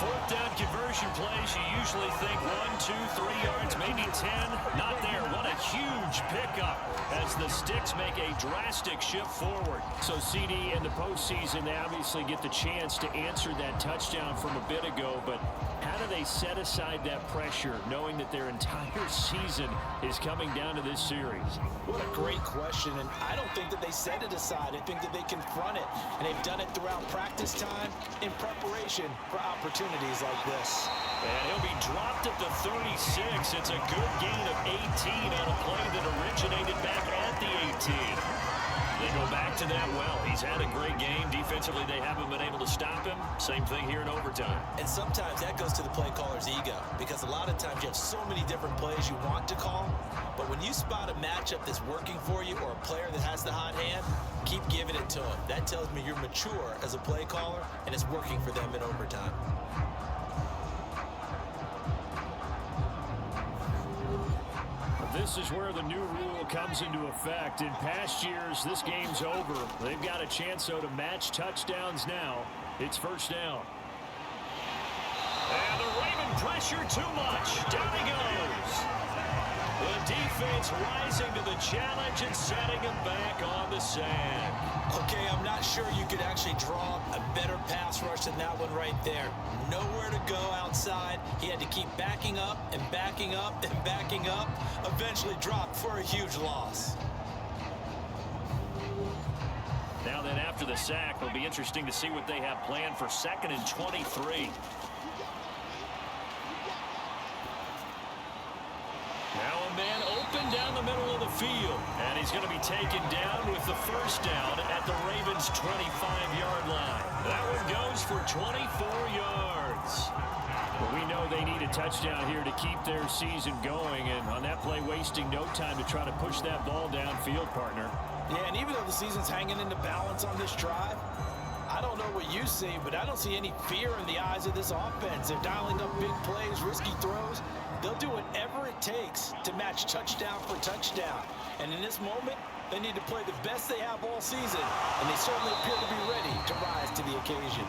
4th down conversion plays, you usually think 1, 2, 3 yards, maybe 10. Not there. What a huge pickup as the Sticks make a drastic shift forward. So CD in the postseason, they obviously get the chance to answer that touchdown from a bit ago, but how do they set aside that pressure knowing that their entire season is coming down to this series? What a great question, and I don't think that they set it aside. I think that they confront it, and they've done it throughout practice time in preparation for opportunities like this. And he'll be dropped at the 36. It's a good gain of 18 on a play that originated back at the 18. They go back to that well. He's had a great game. Defensively, they haven't been able to stop him. Same thing here in overtime. And sometimes that goes to the play caller's ego, because a lot of times you have so many different plays you want to call, but when you spot a matchup that's working for you or a player that has the hot hand, keep giving it to him. That tells me you're mature as a play caller, and it's working for them in overtime. This is where the new rule comes into effect. In past years, this game's over. They've got a chance, though, to match touchdowns now. It's 1st down. And the Raven pressure too much. Down he goes. The defense rising to the challenge and setting him back on the sand. Okay, I'm not sure you could actually draw a better pass rush than that one right there. Nowhere to go outside. He had to keep backing up and backing up and backing up. Eventually dropped for a huge loss. Now then, after the sack, it'll be interesting to see what they have planned for 2nd and 23. Now a man open down the middle of the field. And he's going to be taken down with the first down at the Ravens' 25-yard line. That one goes for 24 yards. Well, we know they need a touchdown here to keep their season going. And on that play, wasting no time to try to push that ball downfield, partner. Yeah, and even though the season's hanging in the balance on this drive, I don't know what you see, but I don't see any fear in the eyes of this offense. They're dialing up big plays, risky throws. They'll do whatever it takes to match touchdown for touchdown. And in this moment, they need to play the best they have all season, and they certainly appear to be ready to rise to the occasion.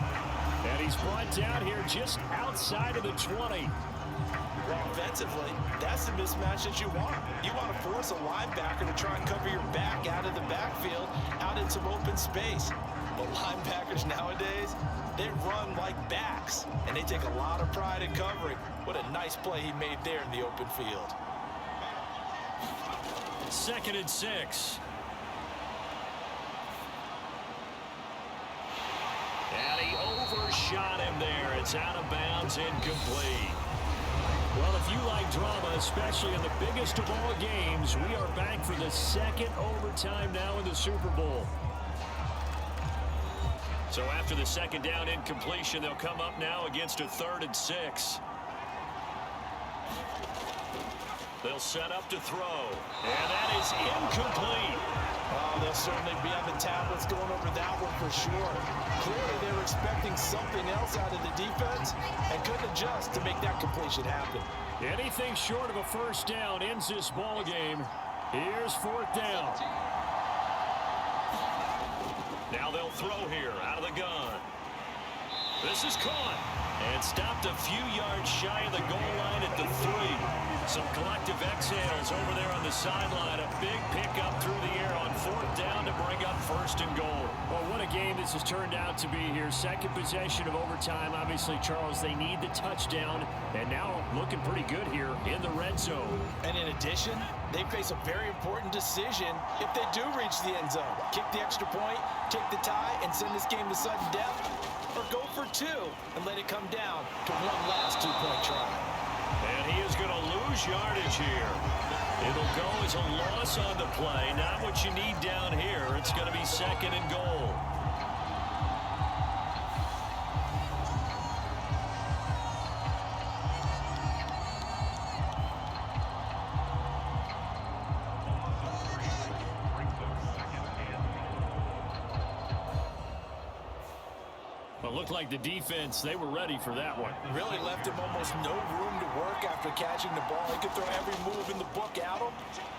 And he's brought down here just outside of the 20. Well, offensively, that's the mismatch that you want. You want to force a linebacker to try and cover your back out of the backfield, out in some open space. But linebackers nowadays, they run like backs, and they take a lot of pride in covering. What a nice play he made there in the open field. 2nd and 6. And he overshot him there. It's out of bounds, incomplete. Well, if you like drama, especially in the biggest of all games, we are back for the second overtime now in the Super Bowl. So after the 2nd down incompletion, they'll come up now against a 3rd and 6. They'll set up to throw. And that is incomplete. Oh, they'll certainly be on the tablets going over that one for sure. Clearly, they were expecting something else out of the defense and couldn't adjust to make that completion happen. Anything short of a first down ends this ball game. Here's 4th down. Now they'll throw here out of the gun. This is caught and stopped a few yards shy of the goal line at the 3. Some collective exhales over there on the sideline. A big pickup through the air on 4th down to bring up 1st and goal. Well, what a game this has turned out to be here. Second possession of overtime. Obviously, Charles, they need the touchdown. And now looking pretty good here in the red zone. And in addition, they face a very important decision if they do reach the end zone. Kick the extra point, take the tie, and send this game to sudden death. Or go for 2 and let it come down to one last 2-point try. And he is going to lose yardage here. It'll go as a loss on the play. Not what you need down here. It's going to be 2nd and goal. Well, it looked like the defense, they were ready for that one. Really left him almost no room to work after catching the ball. He could throw every move in the book at him.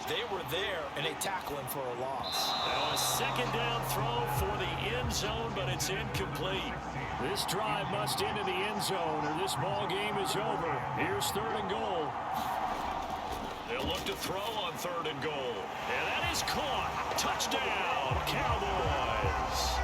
They were there, and they tackle him for a loss. Now a 2nd down throw for the end zone, but it's incomplete. This drive must end in the end zone, or this ball game is over. Here's 3rd and goal. They'll look to throw on 3rd and goal. And that is caught. Touchdown, Cowboys.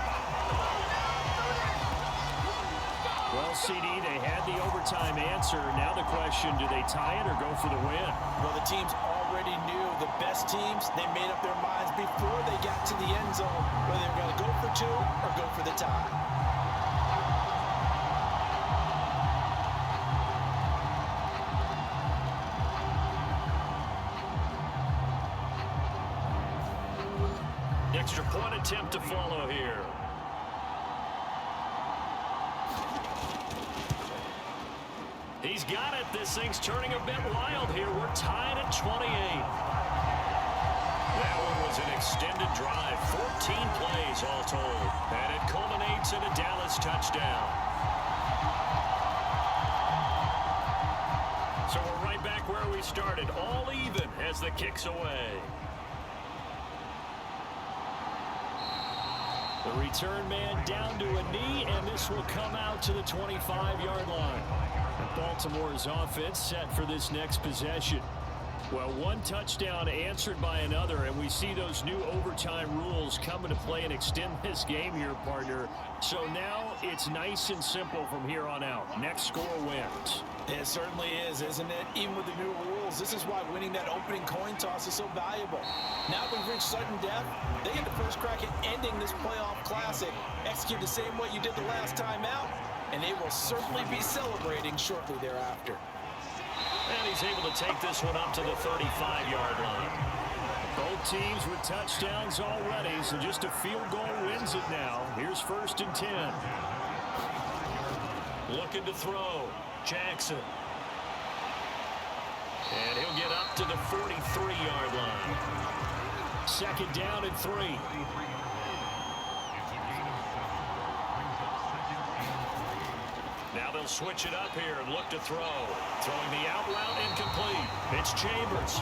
Well, CD, they had the overtime answer. Now the question, do they tie it or go for the win? Well, the teams already knew. The best teams, they made up their minds before they got to the end zone, whether they were going to go for 2 or go for the tie. Extra point attempt to follow here. He's got it. This thing's turning a bit wild here. We're tied at 28. That one was an extended drive. 14 plays all told. And it culminates in a Dallas touchdown. So we're right back where we started. All even as the kick's away. The return man down to a knee, and this will come out to the 25-yard line. And Baltimore's offense set for this next possession. Well, one touchdown answered by another, and we see those new overtime rules come into play and extend this game here, partner. So now it's nice and simple from here on out. Next score wins. It certainly is, isn't it? Even with the new rules, this is why winning that opening coin toss is so valuable. Now we've reached sudden death. They get the first crack at ending this playoff classic. Execute the same way you did the last time out, and they will certainly be celebrating shortly thereafter. And he's able to take this one up to the 35-yard line. Both teams with touchdowns already, so just a field goal wins it now. Here's 1st and 10. Looking to throw. Jackson. And he'll get up to the 43-yard line. 2nd down and 3. Now they'll switch it up here and look to throw. Throwing the out route incomplete. It's Chambers.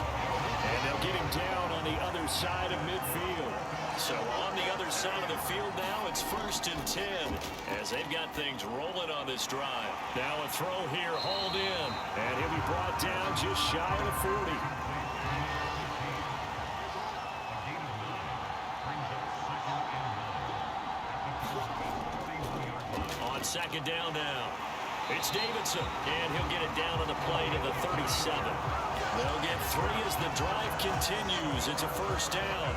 And they'll get him down on the other side of midfield. So on the other side of the field now, it's 1st and 10 as they've got things rolling on this drive. Now a throw here, hauled in. And he'll be brought down just shy of the 40. On 2nd down now. It's Davidson, and he'll get it down on the play to the 37. They'll get 3 as the drive continues. It's a 1st down.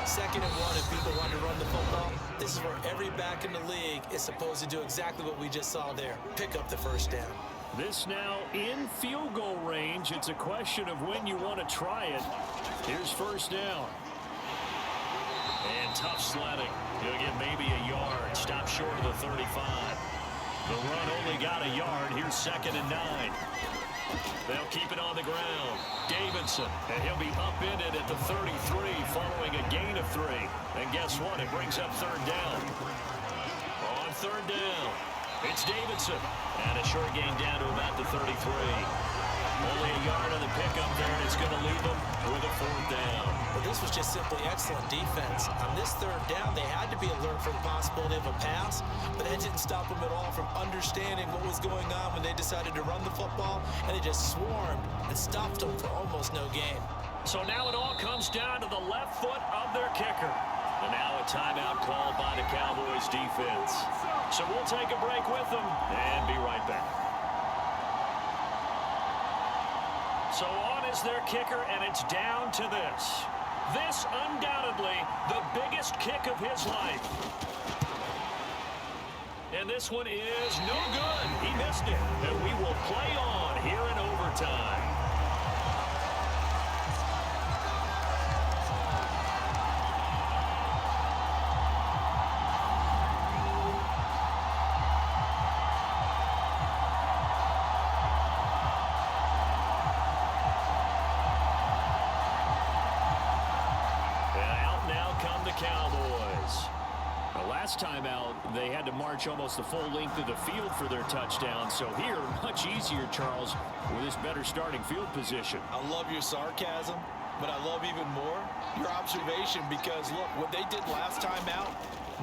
2nd and 1 if people want to run the football. This is where every back in the league is supposed to do exactly what we just saw there. Pick up the 1st down. This now in field goal range. It's a question of when you want to try it. Here's 1st down. And tough sledding. He'll get maybe a yard. Stop short of the 35. The run only got a yard. Here's 2nd and 9. They'll keep it on the ground. Davidson, and he'll be upended at the 33 following a gain of 3. And guess what? It brings up 3rd down. On 3rd down, it's Davidson. And a short gain down to about the 33. Only a yard on the pickup there, and it's going to leave them with a 4th down. But this was just simply excellent defense. On this 3rd down, they had to be alert for the possibility of a pass, but that didn't stop them at all from understanding what was going on when they decided to run the football, and they just swarmed and stopped them for almost no gain. So now it all comes down to the left foot of their kicker. And now a timeout called by the Cowboys defense. So we'll take a break with them and be right back. So on is their kicker, and it's down to this. This undoubtedly the biggest kick of his life. And this one is no good. He missed it. And we will play on here in overtime. Last time out, they had to march almost the full length of the field for their touchdown. So here, much easier, Charles, with this better starting field position. I love your sarcasm, but I love even more your observation because, look, what they did last time out,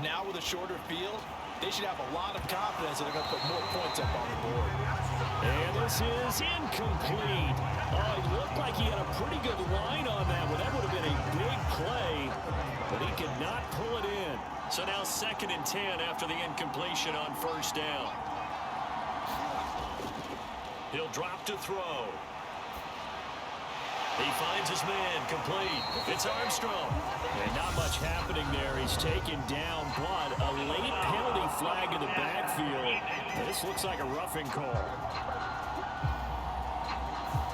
now with a shorter field, they should have a lot of confidence that they're going to put more points up on the board. And this is incomplete. It looked like he had a pretty good line on that one. That would have been a big play, but he could not pull it in. So now 2nd and 10 after the incompletion on 1st down. He'll drop to throw. He finds his man, complete. It's Armstrong. And not much happening there. He's taken down, but a late penalty flag in the backfield. This looks like a roughing call.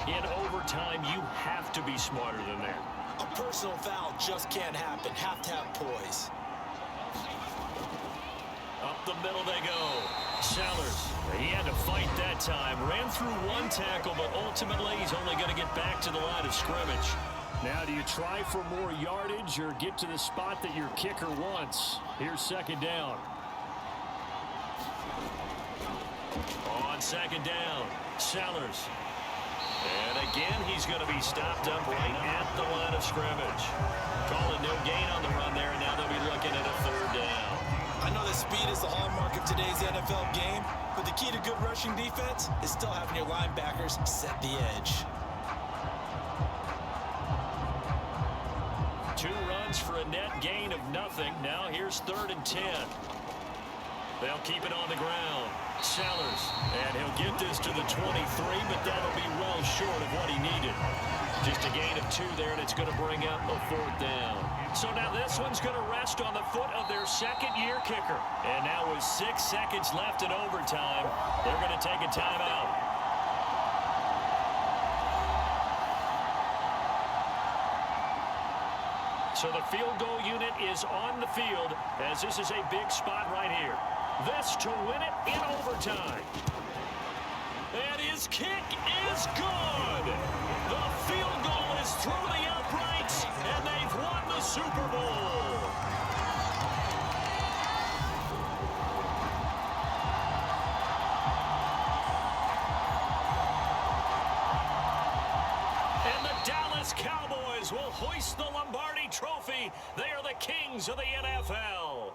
In overtime, you have to be smarter than that. A personal foul just can't happen. Have to have poise. Up the middle they go. Sellers, he had to fight that time. Ran through one tackle, but ultimately he's only going to get back to the line of scrimmage. Now, do you try for more yardage or get to the spot that your kicker wants? Here's 2nd down. On 2nd down, Sellers. And again, he's going to be stopped up right at the line of scrimmage. Calling no gain on the run there, and now they'll be looking at a 3rd down. I know that speed is the hallmark of today's NFL game, but the key to good rushing defense is still having your linebackers set the edge. 2 runs for a net gain of nothing. Now here's 3rd and 10. They'll keep it on the ground. Sellers, and he'll get this to the 23, but that'll be well short of what he needed. Just a gain of 2 there, and it's going to bring up a 4th down. So now this one's going to rest on the foot of their second-year kicker. And now with 6 seconds left in overtime, they're going to take a timeout. So the field goal unit is on the field, as this is a big spot right here. This to win it in overtime. And his kick is good. The field goal is through the uprights, and they've won the Super Bowl. And the Dallas Cowboys will hoist the Lombardi Trophy. They are the kings of the NFL.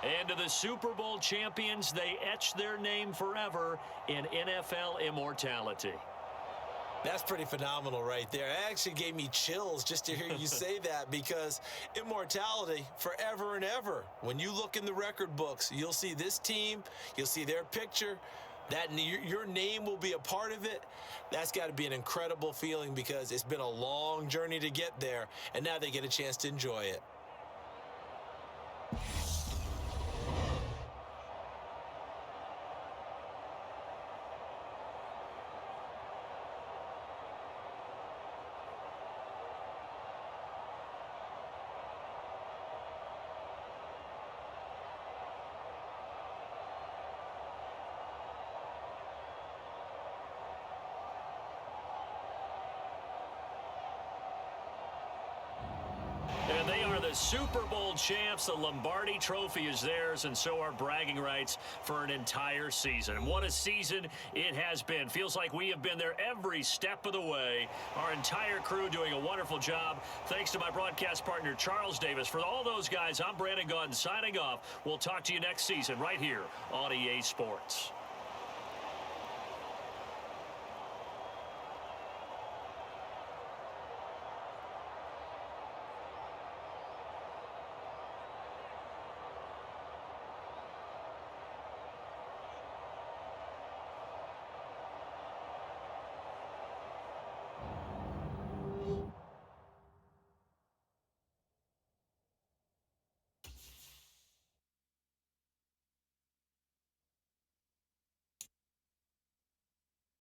And to the Super Bowl champions, they etch their name forever in NFL immortality. That's pretty phenomenal right there. It actually gave me chills just to hear you say that, because immortality forever and ever. When you look in the record books, you'll see this team, you'll see their picture, that your name will be a part of it. That's got to be an incredible feeling, because it's been a long journey to get there, and now they get a chance to enjoy it. And they are the Super Bowl champs. The Lombardi Trophy is theirs, and so are bragging rights for an entire season. And what a season it has been. Feels like we have been there every step of the way. Our entire crew doing a wonderful job. Thanks to my broadcast partner, Charles Davis. For all those guys, I'm Brandon Gaudin signing off. We'll talk to you next season right here on EA Sports.